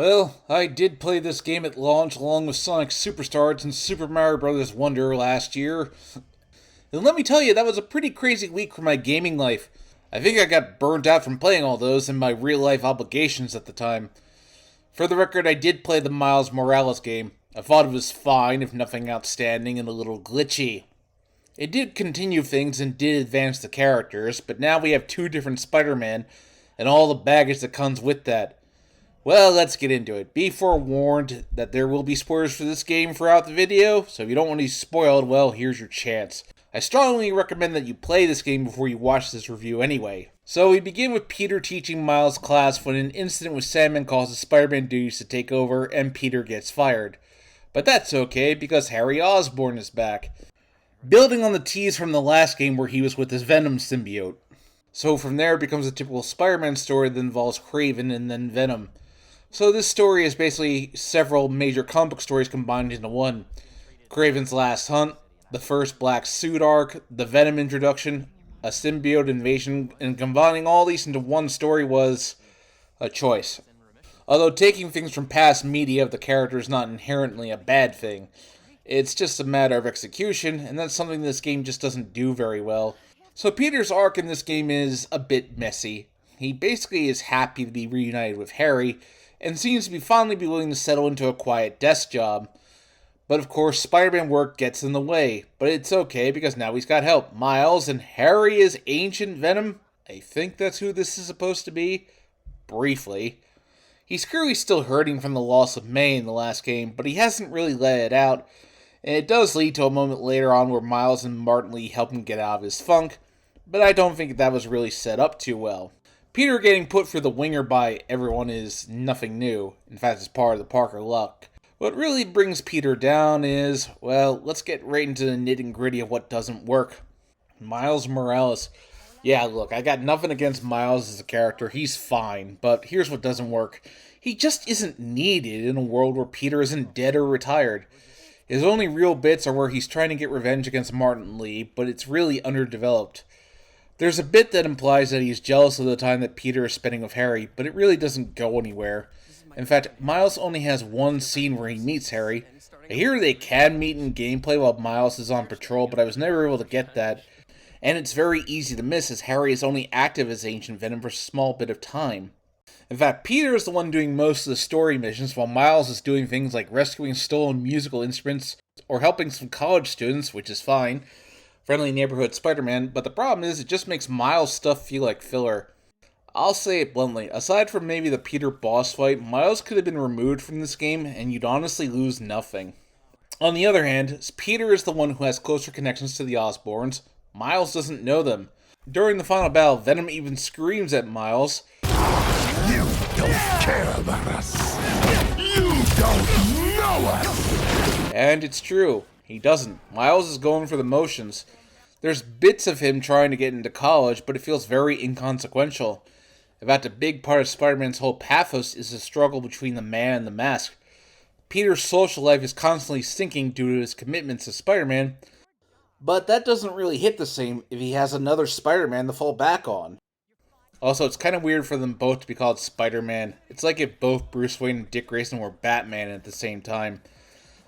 Well, I did play this game at launch along with Sonic Superstars and Super Mario Bros. Wonder last year. And let me tell you, that was a pretty crazy week for my gaming life. I think I got burnt out from playing all those and my real life obligations at the time. For the record, I did play the Miles Morales game. I thought it was fine, if nothing outstanding, and a little glitchy. It did continue things and did advance the characters, but now we have two different Spider-Man and all the baggage that comes with that. Well, let's get into it. Be forewarned that there will be spoilers for this game throughout the video, so if you don't want to be spoiled, well, here's your chance. I strongly recommend that you play this game before you watch this review anyway. So we begin with Peter teaching Miles' class when an incident with Sandman causes Spider-Man duties to take over and Peter gets fired. But that's okay, because Harry Osborn is back. Building on the tease from the last game where he was with his Venom symbiote. So from there it becomes a typical Spider-Man story that involves Kraven and then Venom. So this story is basically several major comic book stories combined into one. Kraven's Last Hunt, the first Black Suit arc, the Venom introduction, a symbiote invasion, and combining all these into one story was a choice. Although taking things from past media of the character is not inherently a bad thing. It's just a matter of execution, and that's something this game just doesn't do very well. So Peter's arc in this game is a bit messy. He basically is happy to be reunited with Harry, and seems to be finally be willing to settle into a quiet desk job. But of course, Spider-Man work gets in the way, but it's okay because now he's got help. Miles, and Harry is Ancient Venom. I think that's who this is supposed to be. Briefly. He's clearly still hurting from the loss of May in the last game, but he hasn't really let it out. And it does lead to a moment later on where Miles and Martin Lee help him get out of his funk, but I don't think that was really set up too well. Peter getting put through the winger by everyone is nothing new. In fact, it's part of the Parker luck. What really brings Peter down is, well, let's get right into the nitty-gritty of what doesn't work. Miles Morales. Yeah, look, I got nothing against Miles as a character. He's fine, but here's what doesn't work. He just isn't needed in a world where Peter isn't dead or retired. His only real bits are where he's trying to get revenge against Martin Lee, but it's really underdeveloped. There's a bit that implies that he's jealous of the time that Peter is spending with Harry, but it really doesn't go anywhere. In fact, Miles only has one scene where he meets Harry. I hear they can meet in gameplay while Miles is on patrol, but I was never able to get that. And it's very easy to miss as Harry is only active as Ancient Venom for a small bit of time. In fact, Peter is the one doing most of the story missions while Miles is doing things like rescuing stolen musical instruments or helping some college students, which is fine. Friendly neighborhood Spider-Man, but the problem is it just makes Miles' stuff feel like filler. I'll say it bluntly, aside from maybe the Peter boss fight, Miles could have been removed from this game and you'd honestly lose nothing. On the other hand, Peter is the one who has closer connections to the Osborns. Miles doesn't know them. During the final battle, Venom even screams at Miles, "You don't care about us! You don't know us!" And it's true. He doesn't. Miles is going for the motions. There's bits of him trying to get into college, but it feels very inconsequential. In fact, a big part of Spider-Man's whole pathos is the struggle between the man and the mask. Peter's social life is constantly sinking due to his commitments to Spider-Man, but that doesn't really hit the same if he has another Spider-Man to fall back on. Also, it's kind of weird for them both to be called Spider-Man. It's like if both Bruce Wayne and Dick Grayson were Batman at the same time.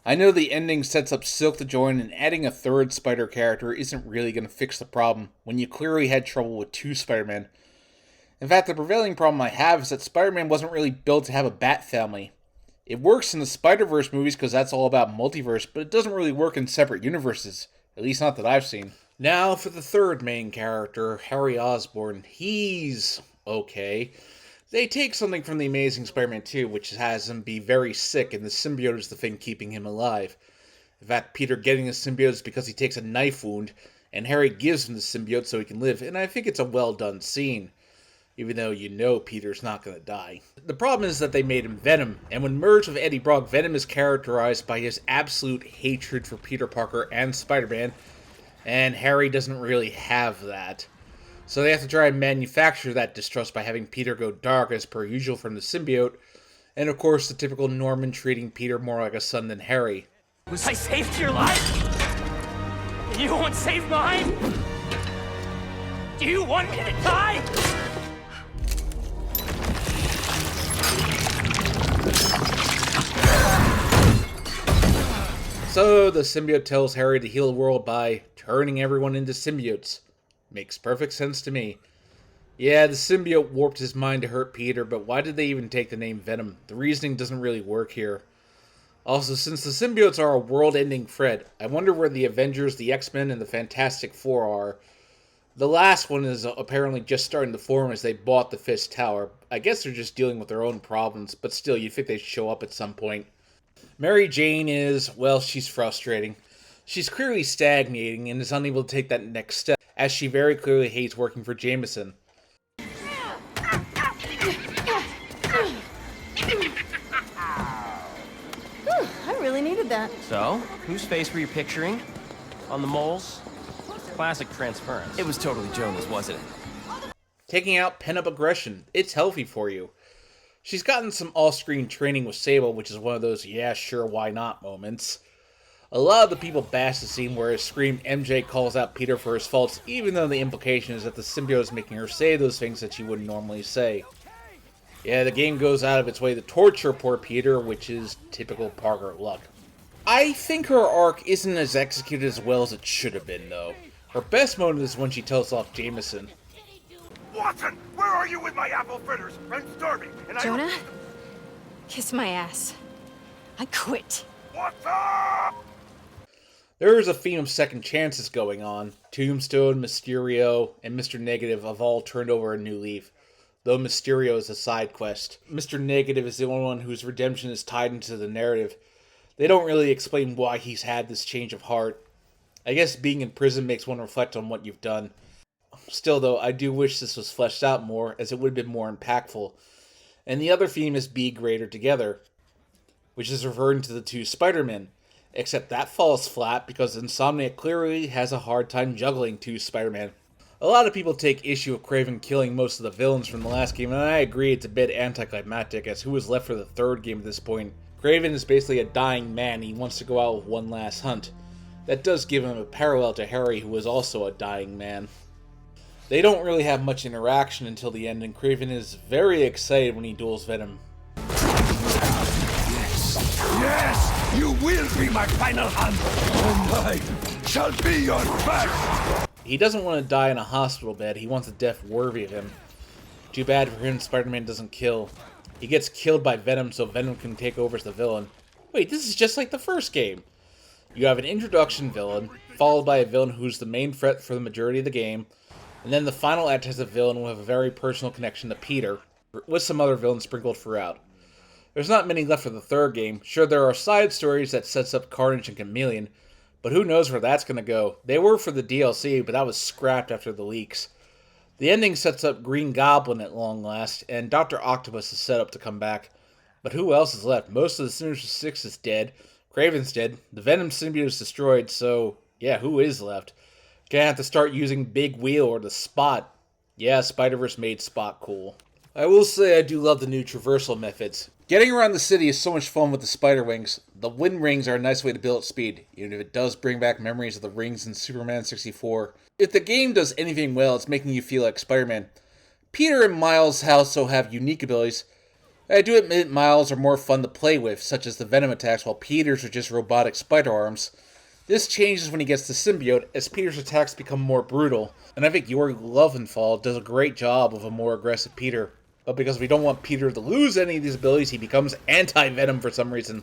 I know the ending sets up Silk to join, and adding a third Spider character isn't really going to fix the problem, when you clearly had trouble with two Spider-Men. In fact, the prevailing problem I have is that Spider-Man wasn't really built to have a Bat family. It works in the Spider-Verse movies because that's all about multiverse, but it doesn't really work in separate universes, at least not that I've seen. Now for the third main character, Harry Osborn. He's okay. They take something from The Amazing Spider-Man 2, which has him be very sick, and the symbiote is the thing keeping him alive. In fact, Peter getting the symbiote is because he takes a knife wound, and Harry gives him the symbiote so he can live, and I think it's a well-done scene, even though you know Peter's not going to die. The problem is that they made him Venom, and when merged with Eddie Brock, Venom is characterized by his absolute hatred for Peter Parker and Spider-Man, and Harry doesn't really have that. So they have to try and manufacture that distrust by having Peter go dark as per usual from the symbiote, and of course the typical Norman treating Peter more like a son than Harry. Was I saved your life? You won't save mine? Do you want me to die? So the symbiote tells Harry to heal the world by turning everyone into symbiotes. Makes perfect sense to me. Yeah, the symbiote warped his mind to hurt Peter, but why did they even take the name Venom? The reasoning doesn't really work here. Also, since the symbiotes are a world-ending threat, I wonder where the Avengers, the X-Men, and the Fantastic Four are. The last one is apparently just starting to form as they bought the Fist Tower. I guess they're just dealing with their own problems, but still, you'd think they'd show up at some point. Mary Jane is, well, she's frustrating. She's clearly stagnating and is unable to take that next step, as she very clearly hates working for Jameson. I really needed that. So, whose face were you picturing? On the moles? Classic transference. It was totally Jonah's, wasn't it? Taking out pent-up aggression. It's healthy for you. She's gotten some off-screen training with Sable, which is one of those yeah, sure, why not moments. A lot of the people bash the scene where Scream MJ calls out Peter for his faults, even though the implication is that the symbiote is making her say those things that she wouldn't normally say. Yeah, the game goes out of its way to torture poor Peter, which is typical Parker luck. I think her arc isn't as executed as well as it should have been, though. Her best moment is when she tells off Jameson. Watson, where are you with my apple fritters? I'm starving, and Jonah? Kiss my ass. I quit. Watson! There is a theme of second chances going on. Tombstone, Mysterio, and Mr. Negative have all turned over a new leaf, though Mysterio is a side quest. Mr. Negative is the only one whose redemption is tied into the narrative. They don't really explain why he's had this change of heart. I guess being in prison makes one reflect on what you've done. Still, though, I do wish this was fleshed out more, as it would have been more impactful. And the other theme is Be Greater Together, which is referring to the two Spider-Men. Except that falls flat because Insomniac clearly has a hard time juggling two Spider-Man. A lot of people take issue with Kraven killing most of the villains from the last game, and I agree it's a bit anticlimactic, as who was left for the third game at this point. Kraven is basically a dying man, he wants to go out with one last hunt. That does give him a parallel to Harry, who is also a dying man. They don't really have much interaction until the end, and Kraven is very excited when he duels Venom. Yes, you will be my final hunt, and I shall be your first! He doesn't want to die in a hospital bed, he wants a death worthy of him. Too bad for him, Spider-Man doesn't kill. He gets killed by Venom so Venom can take over as the villain. Wait, this is just like the first game. You have an introduction villain, followed by a villain who's the main threat for the majority of the game, and then the final act has a villain will have a very personal connection to Peter, with some other villains sprinkled throughout. There's not many left for the third game. Sure, there are side stories that sets up Carnage and Chameleon, but who knows where that's going to go. They were for the DLC, but that was scrapped after the leaks. The ending sets up Green Goblin at long last, and Dr. Octopus is set up to come back. But who else is left? Most of the Sinister Six is dead. Kraven's dead. The Venom symbiote is destroyed, so yeah, who is left? Gonna have to start using Big Wheel or the Spot. Yeah, Spider-Verse made Spot cool. I will say I do love the new traversal methods. Getting around the city is so much fun with the spider wings. The wind rings are a nice way to build up speed, even if it does bring back memories of the rings in Superman 64. If the game does anything well, it's making you feel like Spider-Man. Peter and Miles also have unique abilities. I do admit Miles are more fun to play with, such as the Venom attacks, while Peter's are just robotic spider arms. This changes when he gets the symbiote, as Peter's attacks become more brutal, and I think Jörg Löwenthal does a great job of a more aggressive Peter. But because we don't want Peter to lose any of these abilities, he becomes anti-Venom for some reason.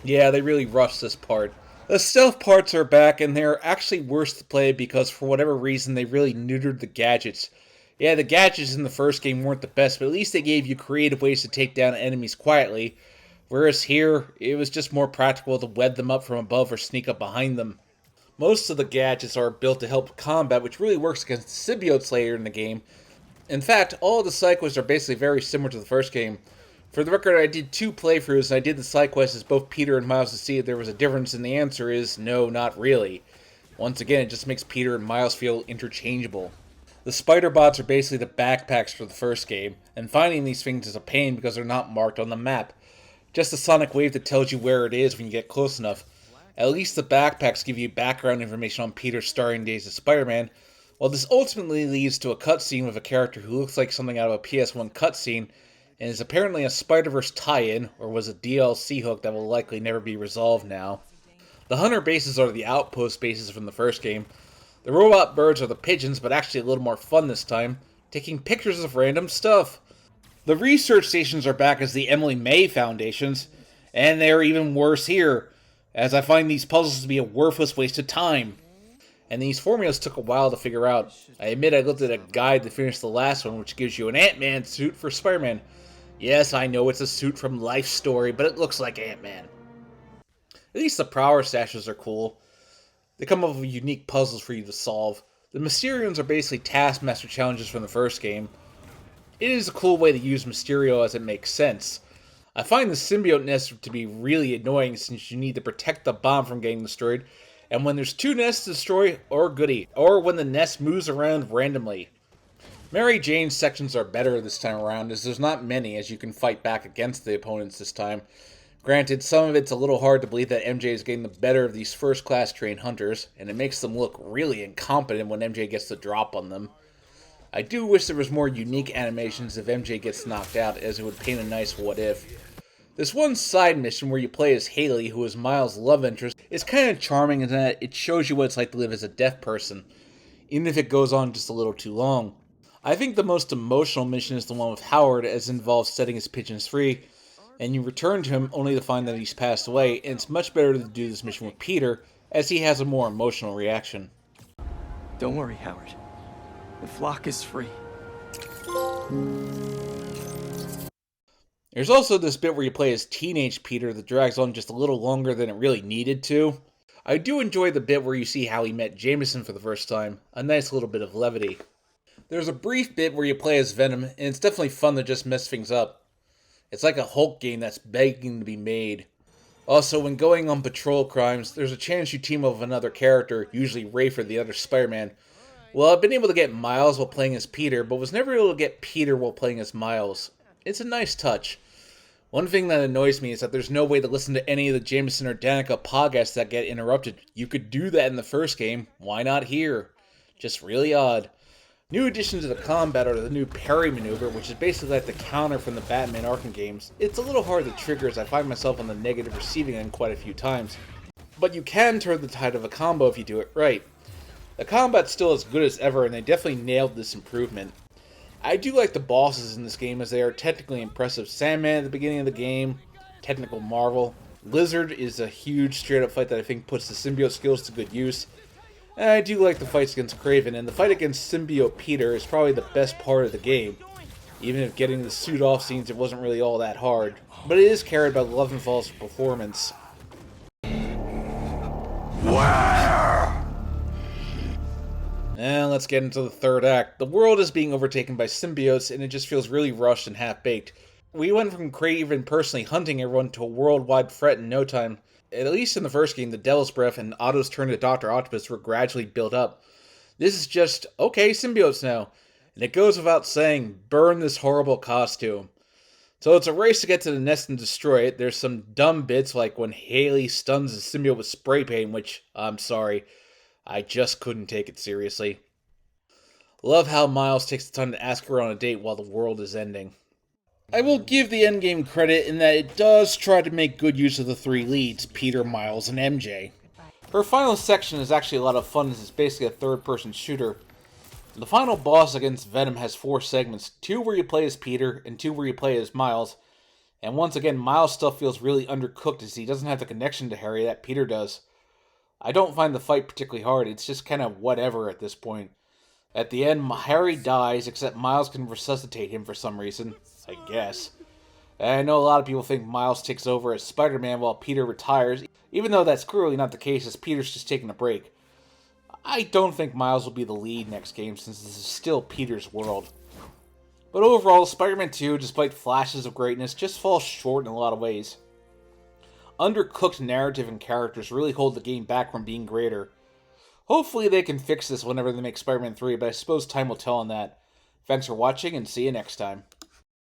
Yeah, they really rushed this part. The stealth parts are back, and they're actually worse to play because for whatever reason they really neutered the gadgets. Yeah, the gadgets in the first game weren't the best, but at least they gave you creative ways to take down enemies quietly. Whereas here, it was just more practical to web them up from above or sneak up behind them. Most of the gadgets are built to help combat, which really works against the symbiotes later in the game. In fact, all of the side quests are basically very similar to the first game. For the record, I did 2 playthroughs, and I did the side quests as both Peter and Miles to see if there was a difference, and the answer is no, not really. Once again, it just makes Peter and Miles feel interchangeable. The spider bots are basically the backpacks for the first game, and finding these things is a pain because they're not marked on the map. Just a sonic wave that tells you where it is when you get close enough. At least the backpacks give you background information on Peter's starting days as Spider-Man, while this ultimately leads to a cutscene with a character who looks like something out of a PS1 cutscene, and is apparently a Spider-Verse tie-in, or was a DLC hook that will likely never be resolved now. The hunter bases are the outpost bases from the first game. The robot birds are the pigeons, but actually a little more fun this time, taking pictures of random stuff. The research stations are back as the Emily May Foundations, and they're even worse here, as I find these puzzles to be a worthless waste of time. And these formulas took a while to figure out. I admit I looked at a guide to finish the last one, which gives you an Ant-Man suit for Spider-Man. Yes, I know it's a suit from Life Story, but it looks like Ant-Man. At least the Prower stashes are cool. They come up with unique puzzles for you to solve. The Mysterions are basically Taskmaster challenges from the first game. It is a cool way to use Mysterio as it makes sense. I find the symbiote nest to be really annoying since you need to protect the bomb from getting destroyed, and when there's two nests to destroy, or goody, or when the nest moves around randomly. Mary Jane's sections are better this time around, as there's not many as you can fight back against the opponents this time. Granted, some of it's a little hard to believe that MJ is getting the better of these first-class trained hunters, and it makes them look really incompetent when MJ gets the drop on them. I do wish there was more unique animations if MJ gets knocked out, as it would paint a nice what-if. This one side mission where you play as Haley, who is Miles' love interest, is kind of charming in that it shows you what it's like to live as a deaf person, even if it goes on just a little too long. I think the most emotional mission is the one with Howard, as it involves setting his pigeons free, and you return to him only to find that he's passed away, and it's much better to do this mission with Peter, as he has a more emotional reaction. Don't worry, Howard. The flock is free. There's also this bit where you play as teenage Peter that drags on just a little longer than it really needed to. I do enjoy the bit where you see how he met Jameson for the first time, a nice little bit of levity. There's a brief bit where you play as Venom, and it's definitely fun to just mess things up. It's like a Hulk game that's begging to be made. Also, when going on patrol crimes, there's a chance you team up with another character, usually Rafe or the other Spider-Man. Well, I've been able to get Miles while playing as Peter, but was never able to get Peter while playing as Miles. It's a nice touch. One thing that annoys me is that there's no way to listen to any of the Jameson or Danica podcasts that get interrupted. You could do that in the first game, why not here? Just really odd. New additions to the combat are the new parry maneuver, which is basically like the counter from the Batman Arkham games. It's a little hard to trigger as I find myself on the negative receiving end quite a few times. But you can turn the tide of a combo if you do it right. The combat's still as good as ever, and they definitely nailed this improvement. I do like the bosses in this game as they are technically impressive. Sandman at the beginning of the game, technical marvel. Lizard is a huge straight up fight that I think puts the symbiote skills to good use. And I do like the fights against Kraven, and the fight against symbiote Peter is probably the best part of the game. Even if getting the suit off scenes, it wasn't really all that hard. But it is carried by Loventhal's performance. Where? And let's get into the third act. The world is being overtaken by symbiotes, and it just feels really rushed and half-baked. We went from Kraven personally hunting everyone to a worldwide threat in no time. At least in the first game, the Devil's Breath and Otto's turn to Dr. Octopus were gradually built up. This is just, okay, symbiotes now. And it goes without saying, burn this horrible costume. So it's a race to get to the nest and destroy it. There's some dumb bits like when Haley stuns the symbiote with spray paint, which, I'm sorry, I just couldn't take it seriously. Love how Miles takes the time to ask her on a date while the world is ending. I will give the endgame credit in that it does try to make good use of the three leads, Peter, Miles, and MJ. Her final section is actually a lot of fun as it's basically a third-person shooter. The final boss against Venom has 4 segments, 2 where you play as Peter, and 2 where you play as Miles. And once again, Miles' stuff feels really undercooked as he doesn't have the connection to Harry that Peter does. I don't find the fight particularly hard, it's just kind of whatever at this point. At the end, Harry dies, except Miles can resuscitate him for some reason, I guess. And I know a lot of people think Miles takes over as Spider-Man while Peter retires, even though that's clearly not the case as Peter's just taking a break. I don't think Miles will be the lead next game since this is still Peter's world. But overall, Spider-Man 2, despite flashes of greatness, just falls short in a lot of ways. Undercooked narrative and characters really hold the game back from being greater. Hopefully they can fix this whenever they make Spider-Man 3, but I suppose time will tell on that. Thanks for watching, and see you next time.